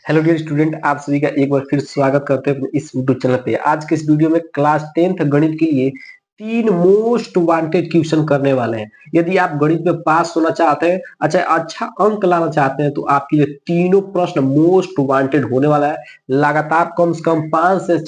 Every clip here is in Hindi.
हेलो डियर स्टूडेंट, आप सभी का एक बार फिर स्वागत करते हैं अपने इस यूट्यूब चैनल पे। आज के इस वीडियो में क्लास 10th गणित के लिए 3 मोस्ट वांटेड क्वेश्चन करने वाले हैं। यदि आप गणित में पास होना चाहते हैं, अच्छा अंक लाना चाहते हैं, तो आपके लिए तीनों प्रश्न मोस्ट वांटेड होने वाला है। लगातार कम से कम 5 से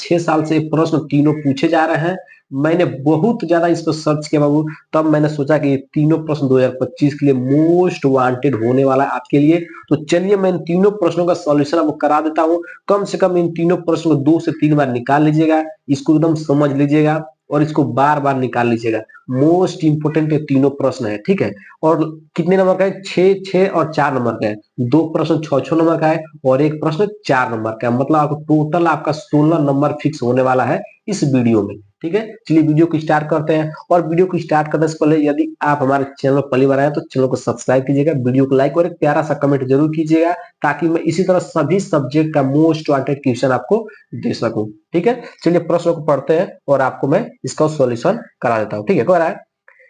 6 साल से प्रश्न तीनों पूछे जा रहे हैं। मैंने बहुत ज्यादा इस पर सर्च किया बाबू, तब मैंने सोचा कि ये तीनों प्रश्न 2025 के लिए मोस्ट वांटेड होने वाला है आपके लिए। तो चलिए मैं इन तीनों प्रश्नों का सॉल्यूशन आपको करा देता हूं। कम से कम इन तीनों प्रश्नों को 2 से 3 बार निकाल लीजिएगा, इसको एकदम समझ लीजिएगा और इसको बार बार निकाल लीजिएगा। मोस्ट इंपोर्टेंट ये तीनों प्रश्न है, ठीक है। और कितने नंबर का है? 6, 6 और 4 नंबर का है। 2 प्रश्न 6 6 नंबर का है और एक प्रश्न 4 नंबर का है। मतलब आपको टोटल आपका 16 नंबर फिक्स होने वाला है इस वीडियो में, ठीक है। चलिए वीडियो को स्टार्ट करते हैं। और वीडियो को स्टार्ट करने से पहले यदि आप हमारे चैनल पर पहली बार आए तो चैनल को सब्सक्राइब कीजिएगा, वीडियो को लाइक और एक प्यारा सा कमेंट जरूर कीजिएगा, ताकि मैं इसी तरह सभी सब्जेक्ट का मोस्ट वांटेड क्वेश्चन आपको दे सकूं, ठीक है। चलिए प्रश्न को पढ़ते हैं और आपको मैं इसका सॉल्यूशन करा देता हूं, ठीक है। कह रहा है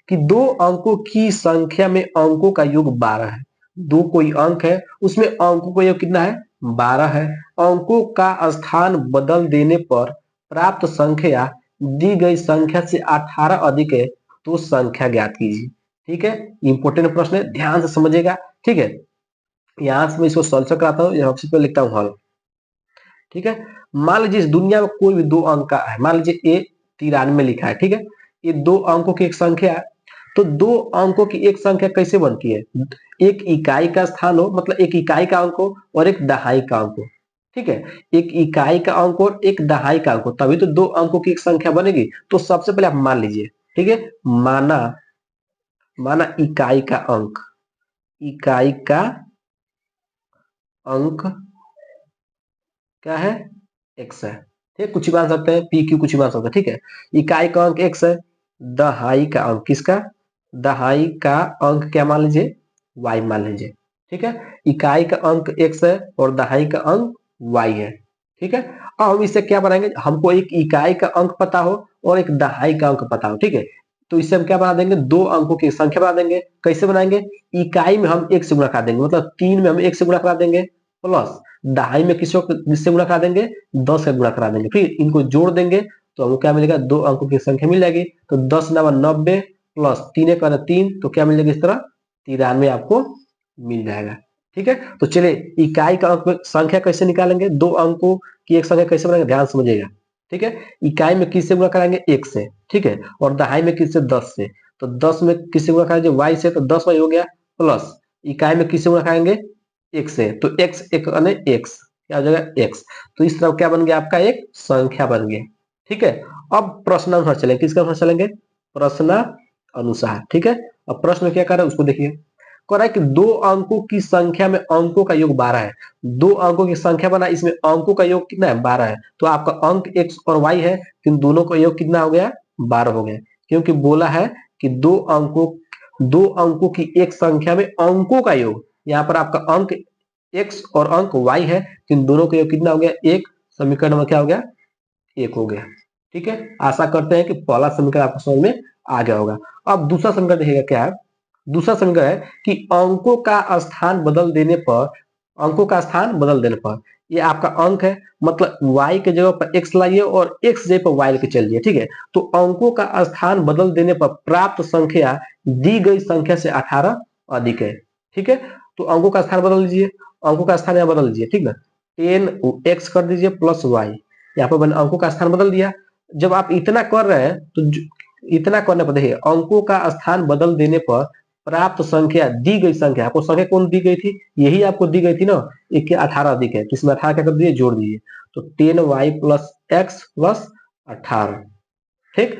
कि 2 अंकों की संख्या में अंकों का योग 12 है। दो कोई अंक है, उसमें अंकों का योग कितना है? 12 है। अंकों का स्थान बदल देने पर प्राप्त संख्या दी गई संख्या से 18 अधिक है, तो संख्या ज्ञात कीजिए। ठीक है, इंपोर्टेंट प्रश्न है, ध्यान से समझिएगा, ठीक है। यहां से मैं इसको सॉल्व कराता हूँ, सबसे पहले लिखता हूँ हल, ठीक है। मान लीजिए इस दुनिया में कोई भी 2 अंक का है, मान लीजिए ए 93 लिखा है, ठीक है। ये 2 अंकों की एक संख्या है। तो 2 अंकों की एक संख्या कैसे बनती है? एक इकाई का स्थान हो, मतलब एक इकाई का अंक हो और एक दहाई का अंक हो, ठीक है। एक इकाई का अंक और एक दहाई का अंक हो, तभी तो 2 अंकों की एक संख्या बनेगी। तो सबसे पहले आप मान लीजिए, ठीक है। माना माना इकाई का अंक, इकाई का अंक क्या है? एक्स है, ठीक। कुछ भी मान सकते हैं, पी क्यू कुछ भी मान सकते हैं, ठीक है। इकाई का अंक एक्स है। दहाई का अंक किसका? दहाई का अंक क्या मान लीजिए? वाई मान लीजिए, ठीक है। इकाई का अंक एक्स है और दहाई का अंक वाई है, ठीक है। अब हम इससे क्या बनाएंगे? हमको एक इकाई का अंक पता हो और एक दहाई का अंक पता हो, ठीक है। तो इससे हम क्या बना देंगे? 2 अंकों की संख्या बना देंगे। कैसे बनाएंगे? इकाई में हम एक से गुणा करा देंगे, मतलब 3 में हम एक से गुणा करा देंगे, प्लस दहाई में किससे गुणा करा देंगे? 10 से गुणा करा देंगे। फिर इनको जोड़ देंगे तो हमको क्या मिलेगा? 2 अंकों की संख्या मिल जाएगी। तो 10 9 90 प्लस 3 1 3, तो क्या मिलेगा? इस तरह 93 आपको मिल जाएगा, ठीक है। तो चलिए इकाई का अंक संख्या कैसे निकालेंगे? 2 अंकों की एक संख्या कैसे बनाएंगे, ध्यान समझिएगा, ठीक है। इकाई में किससे गुणा कराएंगे? 1 से, ठीक है। और दहाई में किससे? 10 से। तो 10 में किससे गुणा कराएंगे? वाई से, तो 10 वाई हो गया, प्लस इकाई में किससे गुणा कराएंगे? एक से, तो एक्स एक एक्स क्या हो जाएगा? एक्स। तो इस तरह क्या बन गया? आपका एक संख्या बन गया, ठीक है। अब प्रश्न अनुसार चलेंगे, किसके अनुसार चलेंगे? प्रश्न अनुसार, ठीक है। अब प्रश्न में क्या कर रहा है उसको देखिए। कह रहा है कि 2 अंकों की संख्या में अंकों का योग 12 है। 2 अंकों की संख्या बना, इसमें अंकों का योग कितना है? 12 है। तो आपका अंक एक्स और वाई है, इन दोनों का योग कितना हो गया? 12 हो गया। क्योंकि बोला है कि 2 अंकों की एक संख्या में अंकों का योग, यहाँ पर आपका अंक एक्स और अंक वाई है, तो इन दोनों का योग कितना हो गया? एक। समीकरण नंबर क्या हो गया? एक हो गया, ठीक है। आशा करते हैं कि पहला समीकरण आपको समझ में आ गया होगा। अब दूसरा समीकरण देखिएगा क्या है। दूसरा समीकरण है कि अंकों का स्थान बदल देने पर ये आपका अंक है, मतलब y के जगह पर x लाइए और x जगह पर y लेके चलिए, ठीक है। तो अंकों का स्थान बदल देने पर प्राप्त संख्या दी गई संख्या से 18 अधिक है, ठीक है। तो अंकों का स्थान बदल लीजिए, अंकों का स्थान यहाँ बदल लीजिए, ठीक ना। 10x कर दीजिए प्लस y, यहाँ पर मैंने अंकों का स्थान बदल दिया। जब आप इतना कर रहे हैं तो इतना करने पर देखिए, अंकों का स्थान बदल देने पर प्राप्त संख्या दी गई संख्या, आपको संख्या कौन दी गई थी? यही आपको दी गई थी ना, 18 अधिक है, तो इसमें 18 क्या कर दिए? जोड़ दीजिए। तो 10y प्लस एक्स प्लस 18, ठीक।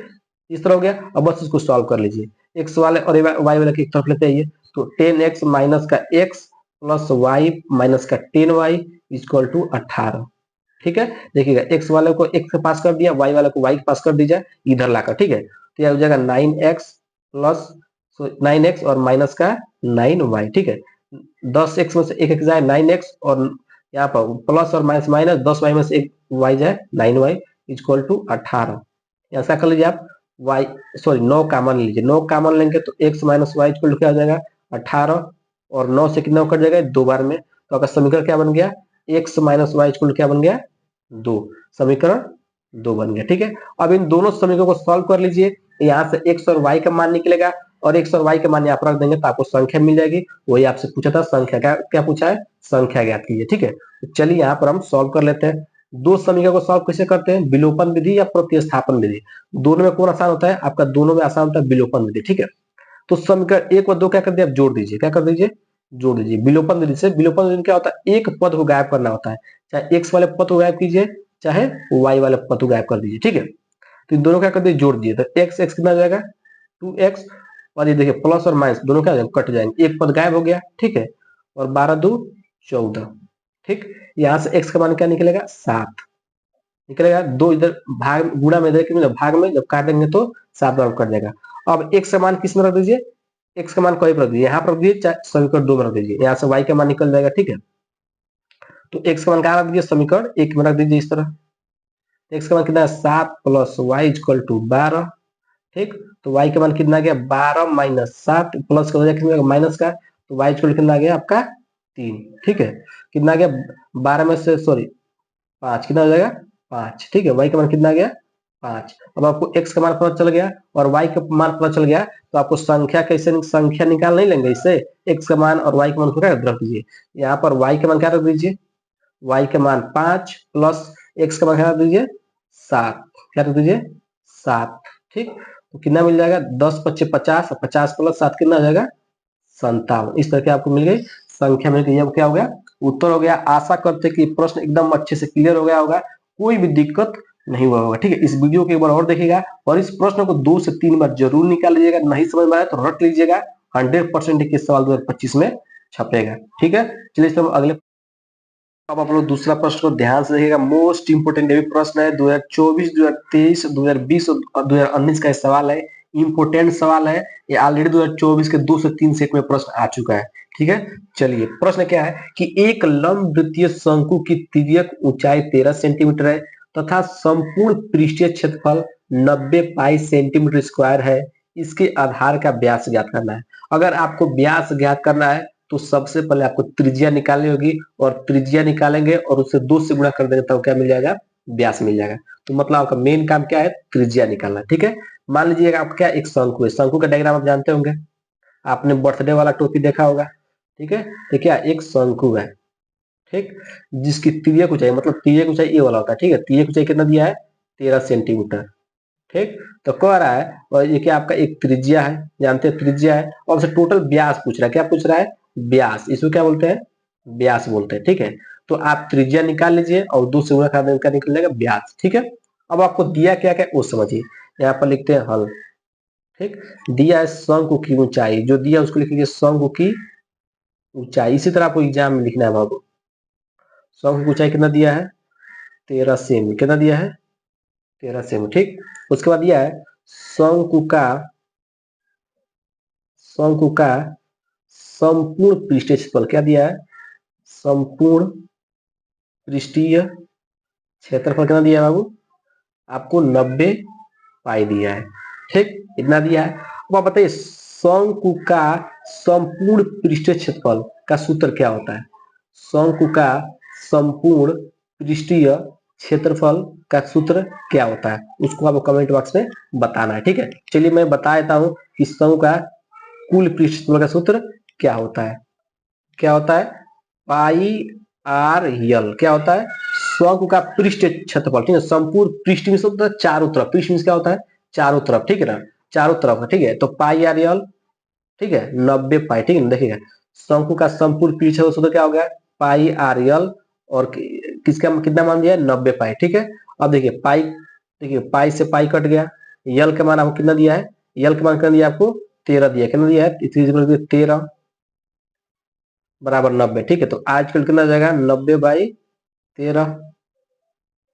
इस तरह हो गया। अब बस इसको सॉल्व कर लीजिए, एक्स वाले और वाई वाले की एक तरफ लेते आइए। तो 10x माइनस का x प्लस वाई माइनस का 10y इक्वल टू 18, ठीक है। देखिएगा एक्स वाले को x से पास कर दिया, वाई वाले को y के पास कर दीजिए इधर लाकर, ठीक है। तो यह हो जाएगा 9x प्लस 9x और माइनस का 9y, ठीक है। 10x में से एक एक जाए 9x, और यहाँ पर प्लस और माइनस माइनस, 10y में से एक y जाए 9y इक्वल टू 18। ऐसा कर लीजिए आप, y सॉरी 9 कॉमन लीजिए, 9 कॉमन लेंगे तो x minus y equal to क्या हो जाएगा? 18। और 9 से कितना कट जाएगा? 2 बार में, तो आपका समीकरण क्या बन गया? x माइनस वाई इक्वल क्या बन गया 2, समीकरण 2 बन गया। ठीक है, अब इन दोनों समीकरणों को सॉल्व कर लीजिए। यहाँ से x और y का मान निकलेगा और x और y का मान यहाँ पर रख देंगे तो आपको संख्या मिल जाएगी। वही आपसे पूछा था संख्या, क्या पूछा है, संख्या ज्ञात कीजिए। ठीक है, तो चलिए यहाँ पर हम सॉल्व कर लेते हैं। दो समीकरण को सॉल्व कैसे करते हैं, विलोपन विधि या प्रतिस्थापन विधि। दोनों में कौन आसान होता है, आपका दोनों में आसान होता है विलोपन विधि। ठीक है, तो समीकरण 1 और 2 क्या कर दिए, आप जोड़ दीजिए। क्या कर दीजिए, जोड़ दीजिए। विलोपन विधि से, विलोपन विधि क्या होता है, एक पद को गायब करना होता है। चाहे x वाले पद को गायब कीजिए, चाहे y वाले पद को गायब कर दीजिए। ठीक है, तो इन दोनों क्या कर दिए, जोड़ दिए। तो x x कितना हो जाएगा 2x, और ये देखिए प्लस और माइनस दोनों क्या हो जाएंगे, कट जाएंगे, एक पद गायब हो गया। ठीक है, और 12 2 14। ठीक, यहाँ से x का मान क्या निकलेगा 7 निकलेगा। दो इधर भाग गुणा में, इधर भाग में जब काट देंगे तो 7 बार कट जाएगा। अब x का मान किस में रख दीजिए, x का मान कहीं पर रख दीजिए, यहाँ पर रख दीजिए, चाहे समीकरण 2 में रख दीजिए। यहाँ से y का मान निकल जाएगा। ठीक है, तो x का मान कहाँ रख दीजिए, समीकरण 1 में रख दीजिए इस तरह। x का मान कितना है 7 प्लस वाई इक्वल टू 12। ठीक, तो y का मान कितना आ गया 12 माइनस 7, प्लस का वजह कितना माइनस का, तो y इक्वल कितना आ गया आपका 3। ठीक है, कितना आ गया 12 में से सॉरी 5, कितना हो जाएगा 5। ठीक है, y का मान कितना आ गया 5। अब आपको x का मान पता चल गया और y का मान पता चल गया, तो आपको संख्या कैसे, संख्या निकाल नहीं लेंगे इससे, x का मान और y का मान को क्या रख दीजिए। यहाँ पर y का मान क्या रख दीजिए, y का मान 5 प्लस x का मान क्या रख दीजिए 7, क्या रख दीजिए 7। ठीक, तो कितना मिल जाएगा 10 25 50, 50 प्लस 7 कितना हो जाएगा 57। इस तरह के आपको मिल गई संख्या मिल गई। अब क्या हो गया, उत्तर हो गया। आशा करते कि प्रश्न एकदम अच्छे से क्लियर हो गया होगा, कोई भी दिक्कत नहीं हुआ होगा। ठीक है, इस वीडियो को एक बार और देखिएगा और इस प्रश्न को 2 से 3 बार जरूर निकाल लीजिएगा। नहीं समझ में आया तो रट लीजिएगा, 100% के सवाल 2025 में छपेगा। ठीक है, चलिए सब अगले, अब आप लोग दूसरा प्रश्न को ध्यान से देखिएगा। मोस्ट इंपोर्टेंट ये भी प्रश्न है, 2024 2023 2020 और 2019 का सवाल है। इंपोर्टेंट सवाल है ये, ऑलरेडी 2024 के 2 से 3 सेट में प्रश्न आ चुका है। ठीक है, चलिए प्रश्न क्या है कि एक लंब वृत्तीय शंकु की तिर्यक ऊंचाई 13 सेंटीमीटर है तथा संपूर्ण पृष्ठीय क्षेत्रफल 90 पाई सेंटीमीटर स्क्वायर है। इसके आधार का व्यास ज्ञात करना है। अगर आपको व्यास ज्ञात करना है तो सबसे पहले आपको त्रिज्या निकालनी होगी, और त्रिज्या निकालेंगे और उससे 2 से गुणा कर देंगे तो क्या मिल जाएगा, व्यास मिल जाएगा। तो मतलब आपका मेन काम क्या है, त्रिज्या निकालना। ठीक है, मान लीजिएगा आपका क्या एक शंकु है, शंकु का डायग्राम आप जानते होंगे, आपने बर्थडे वाला टोपी देखा होगा। ठीक है, तो क्या एक शंकु है, ठीक, जिसकी तिर्यक ऊंचाई, मतलब तिर्यक ऊंचाई ये वाला होता है। ठीक है, तिर्यक ऊंचाई कितना दिया है 13 सेंटीमीटर। ठीक, तो कह रहा है, और ये क्या आपका एक त्रिज्या है, जानते हैं त्रिज्या है, और से टोटल व्यास पूछ रहा है। क्या पूछ रहा है, व्यास, इसको क्या बोलते हैं, व्यास बोलते हैं। ठीक है, तो आप त्रिज्या निकाल लीजिए और 2 से गुणा कर देंगे, क्या निकल जाएगा व्यास। ठीक है, अब आपको दिया क्या क्या वो समझिए, यहाँ पर लिखते हैं हल। ठीक, दिया है शंकु की ऊंचाई, जो दिया उसको लिख लीजिए शंकु की ऊंचाई। इसी तरह आपको एग्जाम में लिखना है बाबू, शंकु की ऊंचाई कितना दिया है 13 सेमी, कितना दिया है 13 सेमी। ठीक, उसके बाद दिया है शंकु का, शंकु का संपूर्ण पृष्ठीय क्षेत्रफल, क्या दिया है संपूर्ण पृष्ठीय क्षेत्रफल कितना दिया है बाबू, आपको 90 पाई दिया है। ठीक, इतना दिया है। अब आप बताइए शंकु का संपूर्ण पृष्ठीय क्षेत्रफल का सूत्र क्या होता है, शंकु का संपूर्ण पृष्ठीय क्षेत्रफल का सूत्र क्या होता है, उसको आपको कमेंट बॉक्स में बताना है। ठीक है, चलिए मैं बता देता हूँ कि शंकु का कुल पृष्ठफल का सूत्र क्या होता है। क्या होता है, पाई आर यल, क्या होता है शंकु का पृष्ठ क्षेत्रफल। ठीक है, संपूर्ण पृष्ठ में होता है चारों तरफ, पृष्ठ में क्या होता है चारों तरफ। ठीक है ना, चारों तरफ। ठीक है, तो पाई आर यल, ठीक है 90 पाई। ठीक है, देखिएगा शंकु का संपूर्ण पृष्ठ सूत्र क्या हो गया पाई आर यल, और किसका कितना मान दिया है 90 पाई। ठीक है, अब देखिए पाई, देखिए पाई से पाई कट गया, यल का मान आपको कितना दिया है, यल का मान कितना दिया आपको 13 दिया, कितना दिया है 13 बराबर 90। ठीक है, तो आजकल कितना जाएगा 90/13।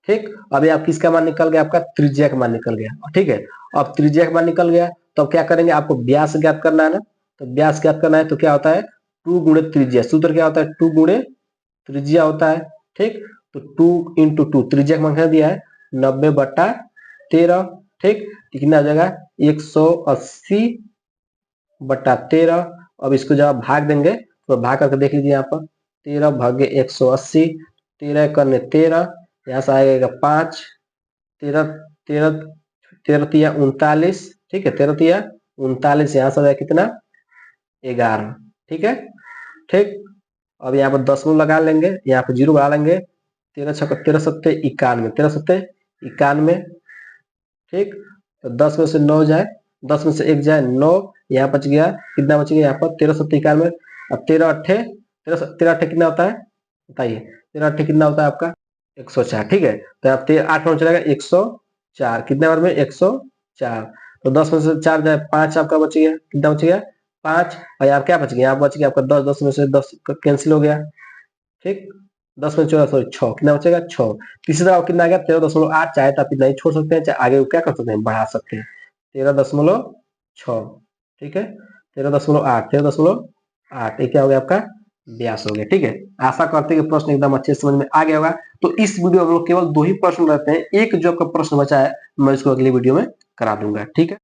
ठीक, अभी आप किसका मान निकल गया, आपका त्रिज्या का मान निकल गया। ठीक है, अब त्रिज्या का मान निकल गया तो अब क्या करेंगे, आपको व्यास ज्ञात करना है ना, तो व्यास ज्ञात करना है तो क्या होता है 2 गुणे त्रिज्या, सूत्र क्या होता है 2 गुणे त्रिज्या होता है। ठीक, तो 2 इंटू 2, त्रिज्या का मान क्या दिया है 90/13। ठीक, कितना आ जाएगा 180/13। अब इसको जब आप भाग देंगे तो भाग करके देख लीजिए यहाँ पर 13 भागे 180, 13 करने 13, यहाँ से आएगा 5, 13 13 13 तिया 39, ठीक है, 13 तिया 39, यहाँ से आएगा कितना 11, ठीक है। ठीक, अब यहाँ पर दशमलव लगा लेंगे, यहाँ पर जीरो बढ़ा लेंगे, 13 छक्का 13 सत्ते 91, 13 सत्ते 91, ठीक। तो 10 में से 9 जाए, 10 में से 1 जाए 9, यहाँ बच गया कितना, बच गया यहाँ पर 13 सत्ते 91। अब 13 अट्ठे 13 अट्ठे कितना होता है बताइए, 13 अट्ठे कितना होता है आपका 104, ठीक है। तो आप 8 में चलेगा 104, कितने बार में 104। तो 10 में से 4 जाए 5, आपका बच गया कितना, बच गया 5। और यहाँ क्या बच गया, यहाँ बच गया आपका 10, 10 में से 10 कैंसिल हो गया, ठीक। 10 में 14 सॉरी 6, कितना बचेगा 6। तीसरी तरफ कितना आ गया 13.8, चाहे तो आप इतना ही छोड़ सकते हैं, चाहे आगे क्या कर सकते हैं बढ़ा सकते हैं, 13.6, ठीक है, 13.8, 13.8, ये क्या हो गया आपका व्यास हो गया, ठीक है। आशा करते हैं कि प्रश्न एकदम अच्छे से समझ में आ गया होगा। तो इस वीडियो में हम लोग केवल 2 ही प्रश्न रहते हैं, एक जो आपका प्रश्न बचा है मैं इसको अगली वीडियो में करा दूंगा, ठीक है।